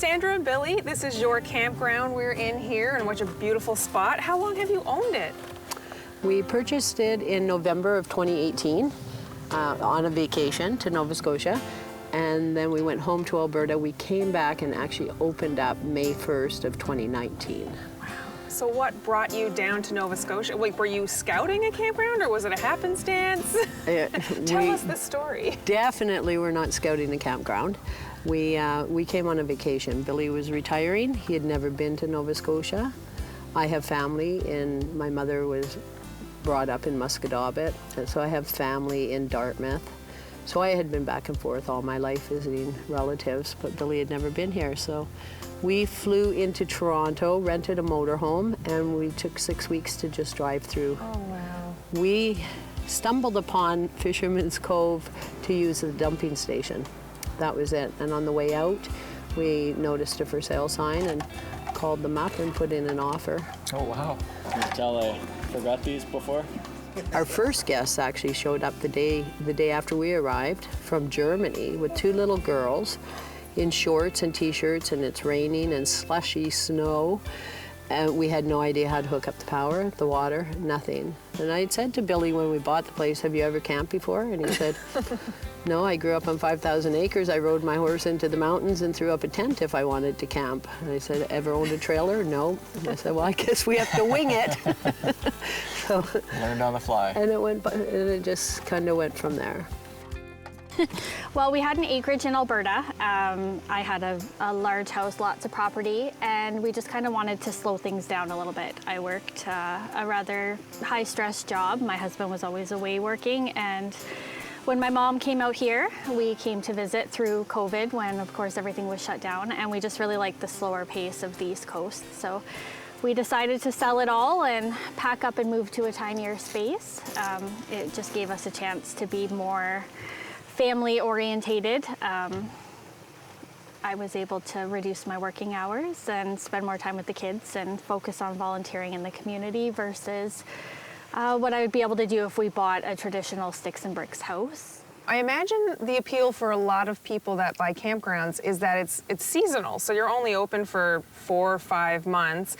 Sandra and Billy, this is your campground. We're in here and what a beautiful spot. How long have you owned it? We purchased it in November of 2018 on a vacation to Nova Scotia. And then we went home to Alberta. We came back and actually opened up May 1st of 2019. Wow. So what brought you down to Nova Scotia? Wait, were you scouting a campground or was it a happenstance? Tell us the story. Definitely we're not scouting a campground. We came on a vacation. Billy was retiring. He had never been to Nova Scotia. I have family and my mother was brought up in Musquodoboit, and so I have family in Dartmouth. So I had been back and forth all my life visiting relatives, but Billy had never been here. So we flew into Toronto, rented a motorhome, and we took 6 weeks to just drive through. Oh, wow. We stumbled upon Fisherman's Cove to use as a dumping station. That was it. And on the way out, we noticed a for sale sign and called them up and put in an offer. Oh, wow. Can you tell I forgot these before? Our first guests actually showed up the day after we arrived from Germany with 2 little girls in shorts and t-shirts, and it's raining and slushy snow. And we had no idea how to hook up the power, the water, nothing. And I had said to Billy when we bought the place, "Have you ever camped before?" And he said, "No, I grew up on 5,000 acres. I rode my horse into the mountains and threw up a tent if I wanted to camp." And I said, "Ever owned a trailer?" "No." And I said, "Well, I guess we have to wing it." So, learned on the fly. And it just kind of went from there. Well, we had an acreage in Alberta. I had a large house, lots of property, and we just kind of wanted to slow things down a little bit. I worked a rather high-stress job. My husband was always away working, and when my mom came out here, we came to visit through COVID when, of course, everything was shut down, and we just really liked the slower pace of the East Coast. So we decided to sell it all and pack up and move to a tinier space. It just gave us a chance to be more family orientated. I was able to reduce my working hours and spend more time with the kids and focus on volunteering in the community versus what I would be able to do if we bought a traditional sticks and bricks house. I imagine the appeal for a lot of people that buy campgrounds is that it's seasonal, so you're only open for 4 or 5 months.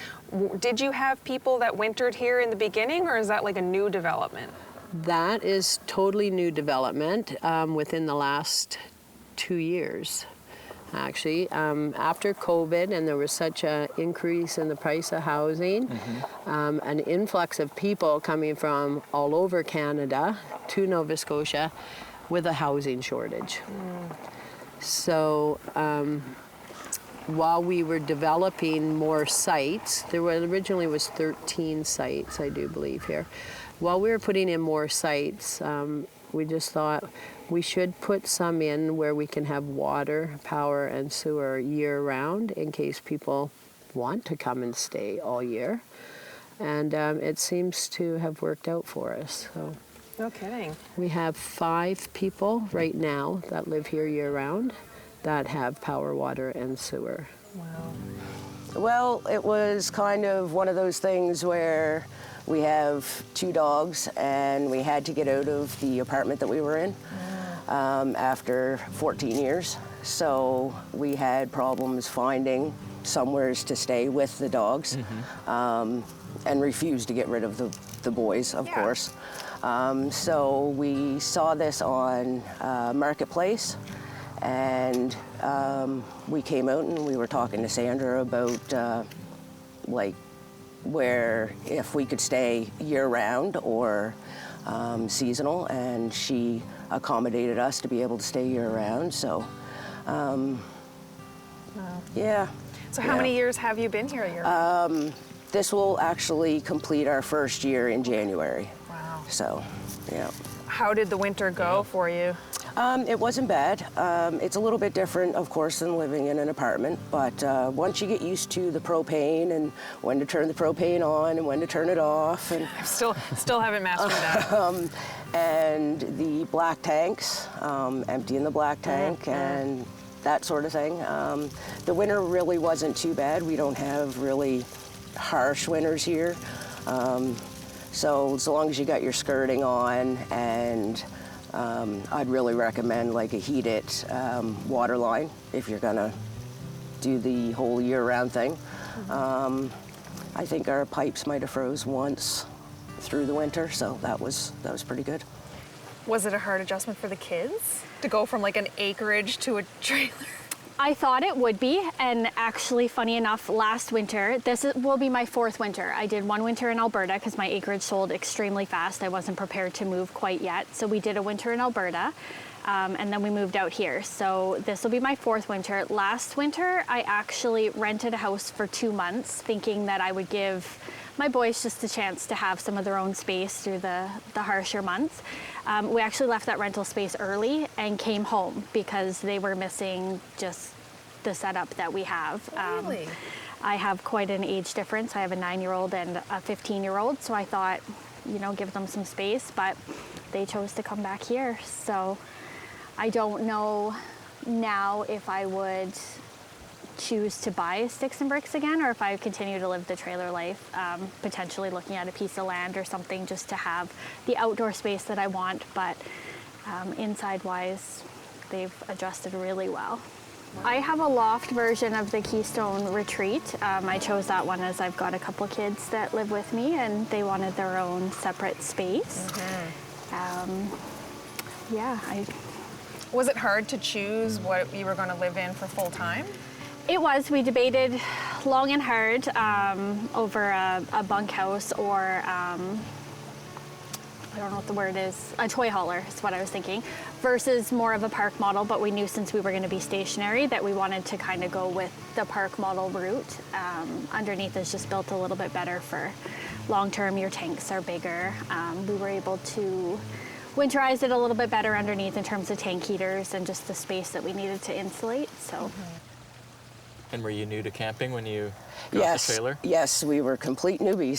Did you have people that wintered here in the beginning, or is that like a new development? That is totally new development within the last 2 years, actually. After COVID, and there was such an increase in the price of housing, an influx of people coming from all over Canada to Nova Scotia with a housing shortage. So while we were developing more sites, there were originally was 13 sites, I do believe, here. While we were putting in more sites, we just thought we should put some in where we can have water, power, and sewer year-round in case people want to come and stay all year. And it seems to have worked out for us. So no kidding. we have 5 people right now that live here year-round that have power, water, and sewer. Wow. Well, it was kind of one of those things where we have 2 dogs and we had to get out of the apartment that we were in after 14 years. So we had problems finding somewheres to stay with the dogs and refused to get rid of the boys, of course. So we saw this on Marketplace, and we came out and we were talking to Sandra about like where if we could stay year-round or seasonal, and she accommodated us to be able to stay year-round. So, yeah. So how many years have you been here? This will actually complete our first year in January. Wow. So, yeah. How did the winter go for you? It wasn't bad. It's a little bit different, of course, than living in an apartment, but once you get used to the propane and when to turn the propane on and when to turn it off, and I still haven't mastered that. and the black tanks, emptying the black tank and that sort of thing. The winter really wasn't too bad. We don't have really harsh winters here. So as long as you got your skirting on, and I'd really recommend like a heated water line if you're gonna do the whole year-round thing. I think our pipes might have froze once through the winter, so that was pretty good. Was it a hard adjustment for the kids to go from like an acreage to a trailer? I thought it would be, and actually, funny enough, last winter, will be my 4th winter. I did 1 winter in Alberta because my acreage sold extremely fast. I wasn't prepared to move quite yet, so we did a winter in Alberta, and then we moved out here. So this will be my 4th winter. Last winter, I actually rented a house for 2 months, thinking that I would give my boys just a chance to have some of their own space through the harsher months. We actually left that rental space early and came home because they were missing just the setup that we have. Really? I have quite an age difference. I have a 9-year-old and a 15-year-old, so I thought, give them some space, but they chose to come back here. So I don't know now if I would choose to buy sticks and bricks again, or if I continue to live the trailer life, potentially looking at a piece of land or something just to have the outdoor space that I want, but inside-wise, they've adjusted really well. I have a loft version of the Keystone Retreat. I chose that one as I've got a couple kids that live with me and they wanted their own separate space. Was it hard to choose what you were going to live in for full time? It was. We debated long and hard over a bunkhouse or, I don't know what the word is, a toy hauler is what I was thinking, versus more of a park model, but we knew since we were going to be stationary that we wanted to kind of go with the park model route. Underneath is just built a little bit better for long-term. Your tanks are bigger. We were able to winterize it a little bit better underneath in terms of tank heaters and just the space that we needed to insulate, so. And were you new to camping when you got the trailer? Yes, we were complete newbies.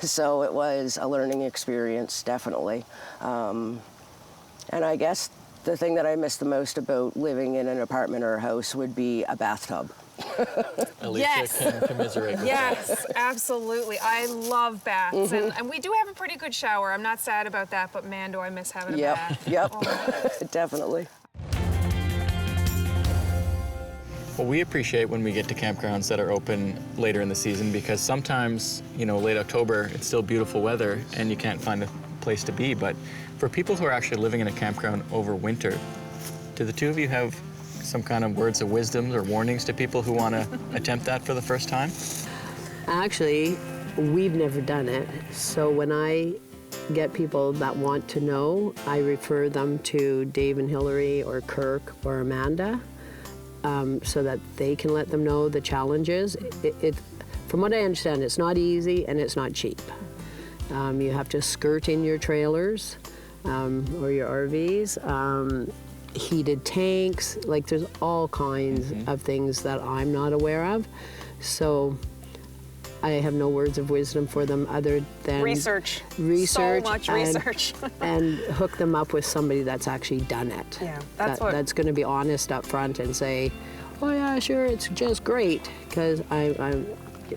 So it was a learning experience, definitely. And I guess the thing that I miss the most about living in an apartment or a house would be a bathtub. Alicia can commiserate with Yes, absolutely. I love baths, and we do have a pretty good shower. I'm not sad about that, but man, do I miss having a bath. Yep, Oh. definitely. Well, we appreciate when we get to campgrounds that are open later in the season because sometimes, late October, it's still beautiful weather and you can't find a place to be. But for people who are actually living in a campground over winter, do the two of you have some kind of words of wisdom or warnings to people who want to attempt that for the first time? Actually, we've never done it. So when I get people that want to know, I refer them to Dave and Hillary or Kirk or Amanda. So that they can let them know the challenges. From what I understand, it's not easy and it's not cheap. You have to skirt in your trailers or your RVs, heated tanks, like there's all kinds of things that I'm not aware of. So I have no words of wisdom for them other than Research. So much research. And hook them up with somebody that's actually done it. Yeah, that's going to be honest up front and say, oh yeah, sure, it's just great, because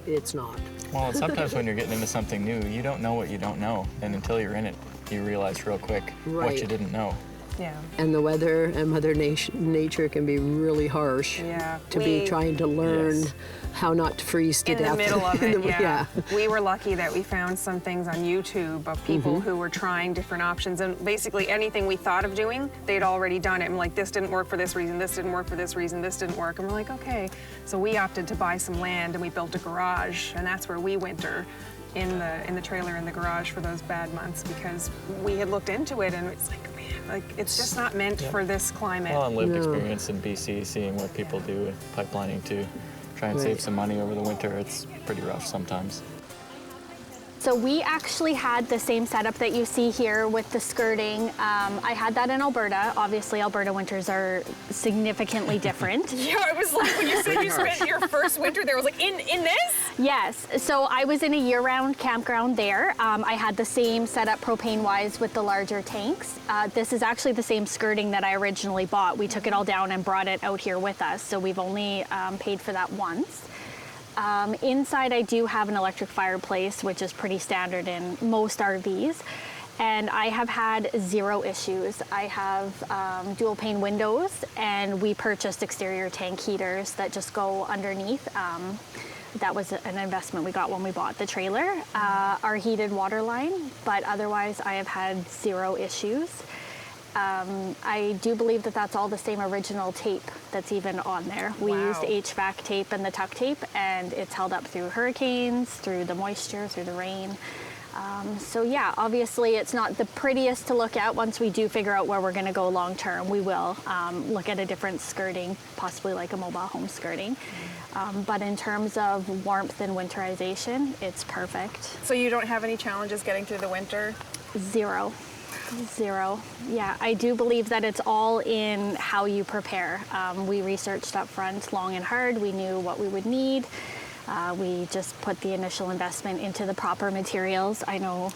it's not. Well, and sometimes when you're getting into something new, you don't know what you don't know, and until you're in it, you realize real quick what you didn't know. Yeah. And the weather and Mother Nature can be really harsh. Yeah. To be trying to learn how not to freeze to death. In the middle of it, yeah. We were lucky that we found some things on YouTube of people who were trying different options, and basically anything we thought of doing, they'd already done it. And like, this didn't work for this reason, this didn't work for this reason, this didn't work. And we're like, okay. So we opted to buy some land and we built a garage, and that's where we winter. In the trailer in the garage for those bad months, because we had looked into it and it's like, man, like it's just not meant for this climate. Well, and lived experience in BC, seeing what people do with pipelining to try and save some money over the winter, it's pretty rough sometimes. So we actually had the same setup that you see here with the skirting. I had that in Alberta. Obviously, Alberta winters are significantly different. Yeah, I was like, when you said you spent your first winter there, I was like, in this? Yes, so I was in a year-round campground there. I had the same setup propane-wise with the larger tanks. This is actually the same skirting that I originally bought. We took it all down and brought it out here with us, so we've only paid for that once. Inside I do have an electric fireplace, which is pretty standard in most RVs. and I have had 0 issues. I have dual pane windows, and we purchased exterior tank heaters that just go underneath. That was an investment we got when we bought the trailer. Our heated water line, but otherwise I have had 0 issues. I do believe that that's all the same original tape that's even on there. We used HVAC tape and the tuck tape, and it's held up through hurricanes, through the moisture, through the rain. So yeah, obviously it's not the prettiest to look at. Once we do figure out where we're going to go long term, we will look at a different skirting, possibly like a mobile home skirting. But in terms of warmth and winterization, it's perfect. So you don't have any challenges getting through the winter? 0. Yeah, I do believe that it's all in how you prepare. We researched up front long and hard. We knew what we would need. We just put the initial investment into the proper materials. I know,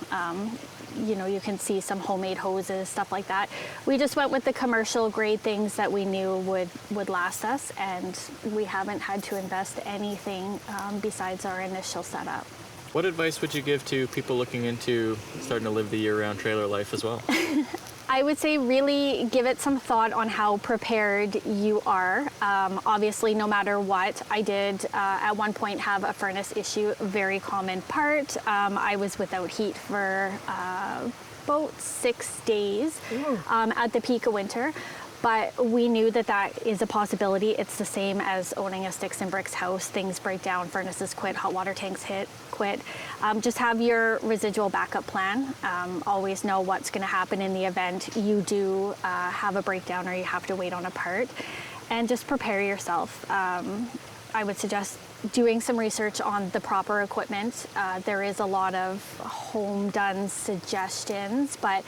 you can see some homemade hoses, stuff like that. We just went with the commercial grade things that we knew would last us, and we haven't had to invest anything besides our initial setup. What advice would you give to people looking into starting to live the year-round trailer life as well? I would say really give it some thought on how prepared you are. Obviously, no matter what, I did at one point have a furnace issue, a very common part. I was without heat for about 6 days at the peak of winter. But we knew that that is a possibility. It's the same as owning a sticks and bricks house. Things break down, furnaces quit, hot water tanks quit. Just have your residual backup plan. Always know what's going to happen in the event you do have a breakdown or you have to wait on a part. And just prepare yourself. I would suggest doing some research on the proper equipment. There is a lot of home done suggestions, but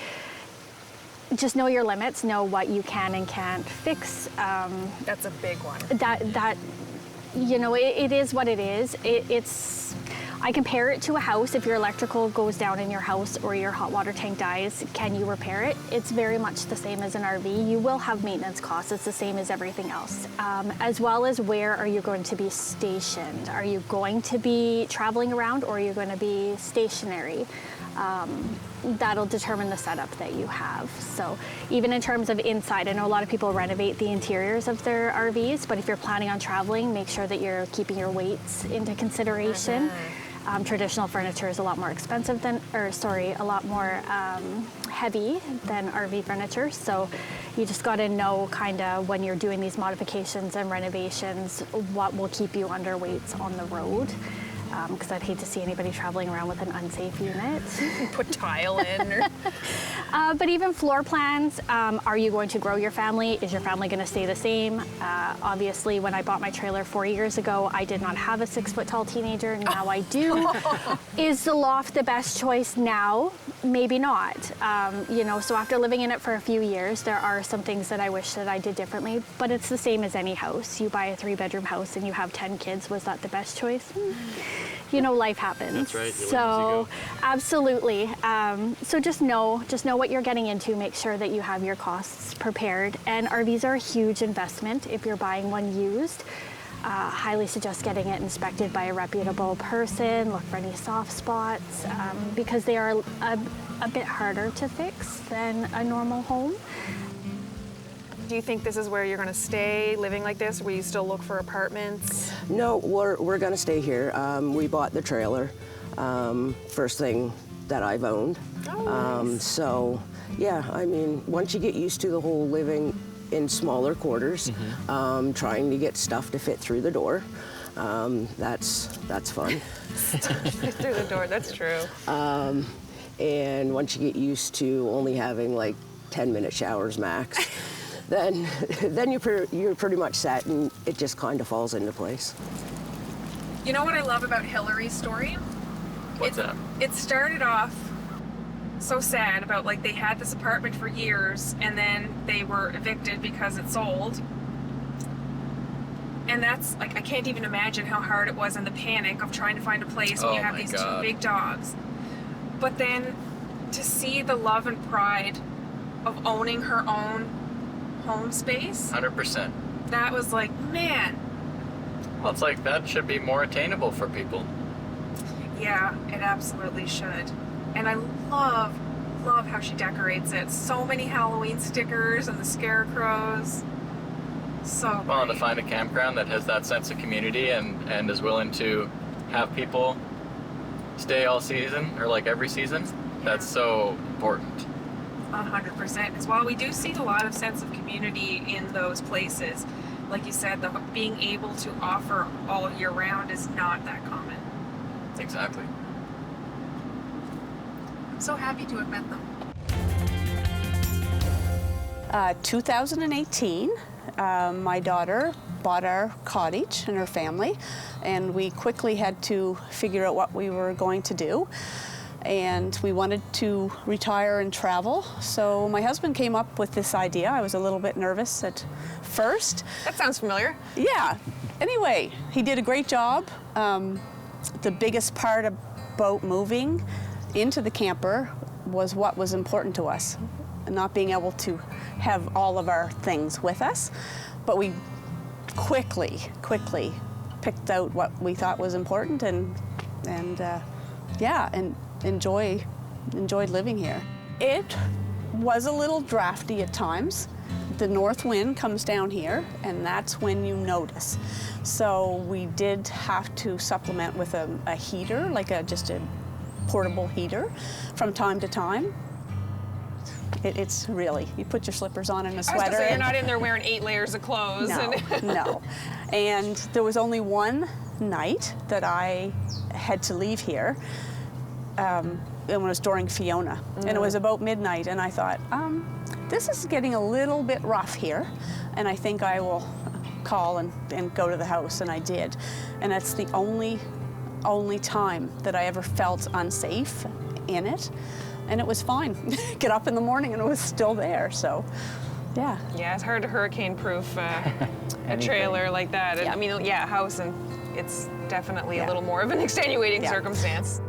just know your limits, know what you can and can't fix. That's a big one. It is what it is. I compare it to a house. If your electrical goes down in your house or your hot water tank dies, can you repair it? It's very much the same as an RV. You will have maintenance costs. It's the same as everything else. As well as where are you going to be stationed? Are you going to be traveling around, or are you going to be stationary? That'll determine the setup that you have. So even in terms of inside, I know a lot of people renovate the interiors of their RVs, but if you're planning on traveling, make sure that you're keeping your weights into consideration. Traditional furniture is a lot more expensive a lot more heavy than RV furniture. So you just got to know kind of when you're doing these modifications and renovations, what will keep you under weights on the road. Because I'd hate to see anybody traveling around with an unsafe unit. Put tile in. But even floor plans, are you going to grow your family? Is your family going to stay the same? Obviously, when I bought my trailer 4 years ago, I did not have a 6-foot-tall teenager. Now I do. Is the loft the best choice now? Maybe not. So after living in it for a few years, there are some things that I wish that I did differently, but it's the same as any house. You buy a 3-bedroom house and you have 10 kids. Was that the best choice? Life happens. That's right. So absolutely. So just know what you're getting into. Make sure that you have your costs prepared. And RVs are a huge investment. If you're buying one used, highly suggest getting it inspected by a reputable person. Look for any soft spots because they are a bit harder to fix than a normal home. Do you think this is where you're going to stay living like this? Will you still look for apartments? No, we're going to stay here. We bought the trailer, first thing that I've owned. Oh, nice. So, yeah, I mean, once you get used to the whole living in smaller quarters, trying to get stuff to fit through the door, that's fun. Through the door, that's true. And once you get used to only having like 10-minute showers max, then you're pretty much set, and it just kind of falls into place. You know what I love about Hillary's story? What's that? It started off so sad about they had this apartment for years and then they were evicted because it sold. And that's I can't even imagine how hard it was in the panic of trying to find a place when you have these 2 big dogs. But then to see the love and pride of owning her own home space. 100%. That was man. Well, it's that should be more attainable for people. Yeah, it absolutely should. And I love how she decorates it. So many Halloween stickers and the scarecrows. So Well, and to great. find a campground that has that sense of community and is willing to have people stay all season, or like every season, that's so important. 100%. As well, we do see a lot of sense of community in those places. Like you said, being able to offer all year round is not that common. Exactly. I'm so happy to have met them. 2018, my daughter bought our cottage and her family, and we quickly had to figure out what we were going to do. And we wanted to retire and travel, so my husband came up with this idea. I was a little bit nervous at first. That sounds familiar. Yeah. Anyway, he did a great job. The biggest part about moving into the camper was what was important to us, not being able to have all of our things with us, but we quickly picked out what we thought was important and enjoyed living here. It was a little drafty at times. The north wind comes down here, and that's when you notice. So we did have to supplement with a heater, like just a portable heater from time to time. It's really, you put your slippers on and a sweater. I was gonna say, you're not in there wearing 8 layers of clothes. No, no. And there was only one night that I had to leave here. And it was during Fiona, and it was about midnight, and I thought, this is getting a little bit rough here, and I think I will call and go to the house, and I did. And that's the only time that I ever felt unsafe in it, and it was fine. Get up in the morning and it was still there, so yeah. Yeah, it's hard to hurricane-proof a trailer like that. Yeah. I mean, yeah, a house, and it's definitely Yeah. a little more of an extenuating Yeah. circumstance.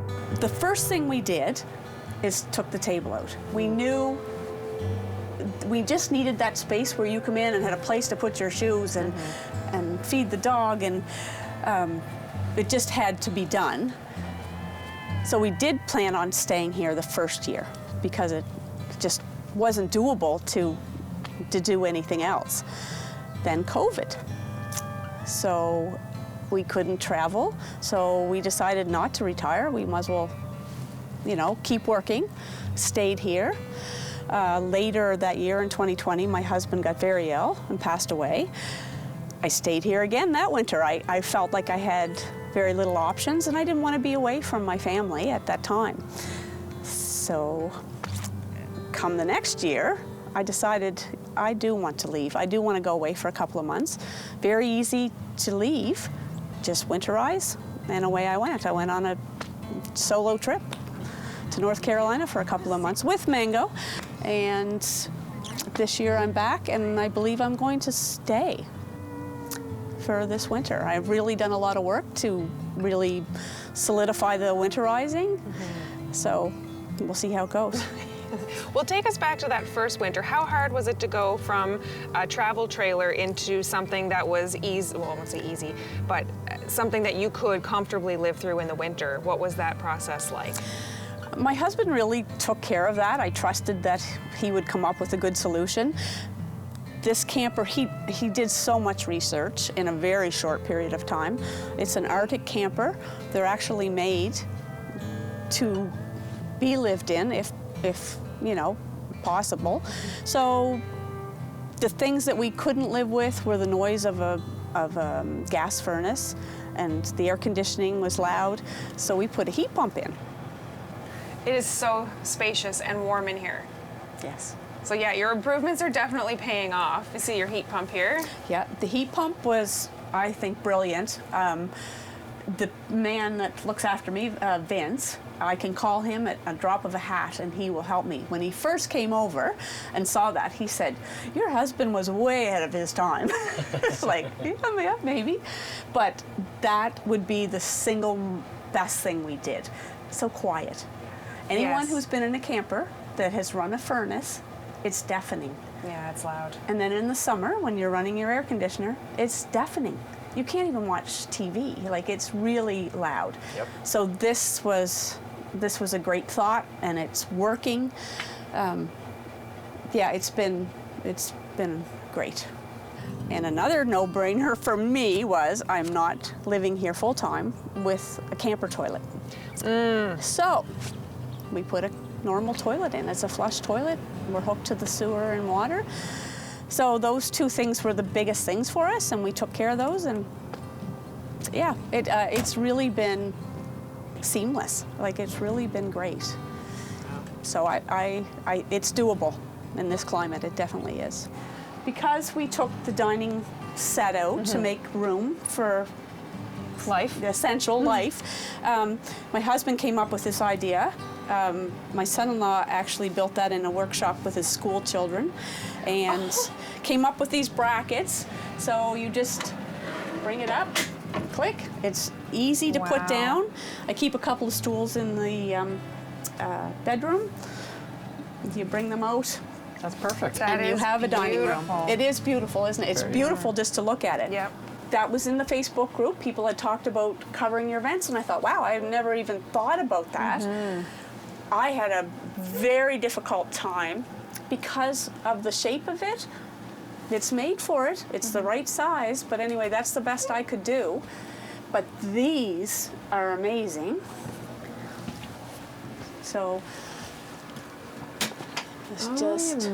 The first thing we did is took the table out. We knew we just needed that space where you come in and had a place to put your shoes and feed the dog, and it just had to be done. So we did plan on staying here the first year because it just wasn't doable to do anything else. Then COVID. So we couldn't travel, so we decided not to retire. We might as well, keep working. Stayed here. Later that year in 2020, my husband got very ill and passed away. I stayed here again that winter. I felt like I had very little options, and I didn't want to be away from my family at that time. So come the next year, I decided I do want to leave. I do want to go away for a couple of months. Very easy to leave. Just winterize, and away I went. I went on a solo trip to North Carolina for a couple of months with Mango, and this year I'm back, and I believe I'm going to stay for this winter. I've really done a lot of work to really solidify the winterizing, so we'll see how it goes. Well, take us back to that first winter. How hard was it to go from a travel trailer into something that was easy, well, I won't say easy, but something that you could comfortably live through in the winter? What was that process like? My husband really took care of that. I trusted that he would come up with a good solution. This camper, he did so much research in a very short period of time. It's an Arctic camper. They're actually made to be lived in if possible. So the things that we couldn't live with were the noise of a gas furnace, and the air conditioning was loud, so we put a heat pump in. It is so spacious and warm in here. Yes. So yeah, your improvements are definitely paying off. You see your heat pump here. Yeah, the heat pump was, I think, brilliant. The man that looks after me, Vince, I can call him at a drop of a hat and he will help me. When he first came over and saw that, he said, "Your husband was way ahead of his time." It's like, yeah, maybe. But that would be the single best thing we did. So quiet. Anyone Yes. who's been in a camper that has run a furnace, it's deafening. Yeah, it's loud. And then in the summer, when you're running your air conditioner, it's deafening. You can't even watch TV. Like, it's really loud. Yep. So this was this was a great thought and it's working. Yeah, it's been great. And another no-brainer for me was I'm not living here full-time with a camper toilet. So we put a normal toilet in. It's a flush toilet. We're hooked to the sewer and water. So those two things were the biggest things for us, and we took care of those. And yeah, it's really been seamless. Like, it's really been great. So it's doable in this climate. It definitely is. Because we took the dining set out to make room for Life. essential life, my husband came up with this idea. My son-in-law actually built that in a workshop with his school children and came up with these brackets. So you just bring it up, click. It's easy to put down. I keep a couple of stools in the bedroom. You bring them out. That's perfect. That and you is have a dining room. beautiful. It is beautiful, isn't it? It's Very beautiful just to look at it. Yep. That was in the Facebook group. People had talked about covering your events, and I thought, wow, I've never even thought about that. I had a very difficult time because of the shape of it. It's made for it. It's the right size, but anyway, that's the best I could do. But these are amazing. So it's just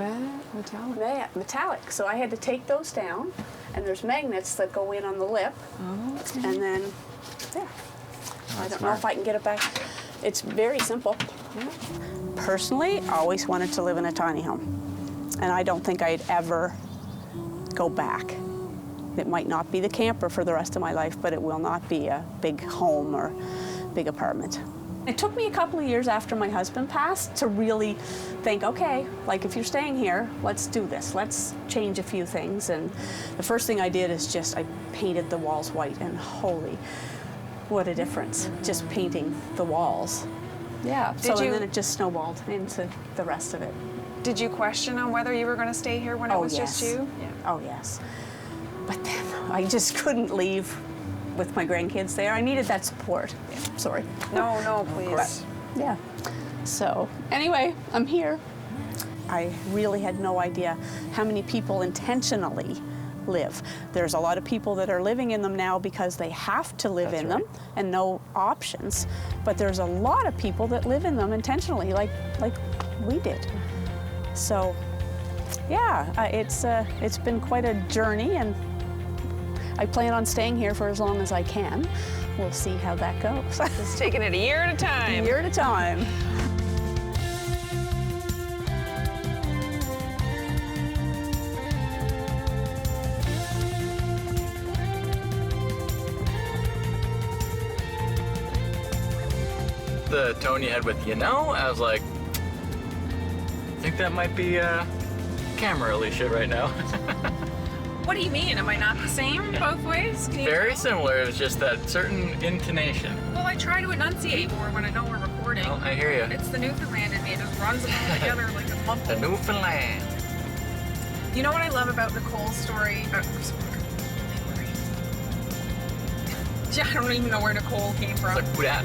metallic. So I had to take those down, and there's magnets that go in on the lip, and then there. I don't know if I can get it back. It's very simple. Personally, I always wanted to live in a tiny home, and I don't think I'd ever go back. It might not be the camper for the rest of my life, but it will not be a big home or big apartment. It took me a couple of years after my husband passed to really think, okay, like if you're staying here, let's do this. Let's change a few things. And the first thing I did is I painted the walls white, and holy, what a difference, just painting the walls. Yeah, and then it just snowballed into the rest of it. Did you question on whether you were going to stay here when it was just you? Yeah. Oh, yes. But then I just couldn't leave with my grandkids there. I needed that support. Yeah, sorry. No, please. Yeah. So anyway, I'm here. I really had no idea how many people intentionally live. There's a lot of people that are living in them now because they have to live in them and no options. But there's a lot of people that live in them intentionally, like we did. So yeah, it's been quite a journey, and I plan on staying here for as long as I can. We'll see how that goes. Just taking it a year at a time. A year at a time. The tone you had with I was like, I think that might be camera Alicia right now. What do you mean? Am I not the same both ways? Can you Very tell? similar. It's just that certain intonation. Well, I try to enunciate more when I know we're recording. Well, I hear you. It's the Newfoundland in me. It just runs them all together like a lump. The Newfoundland. You know what I love about Nicole's story? I don't even know where Nicole came from. It's like, who that?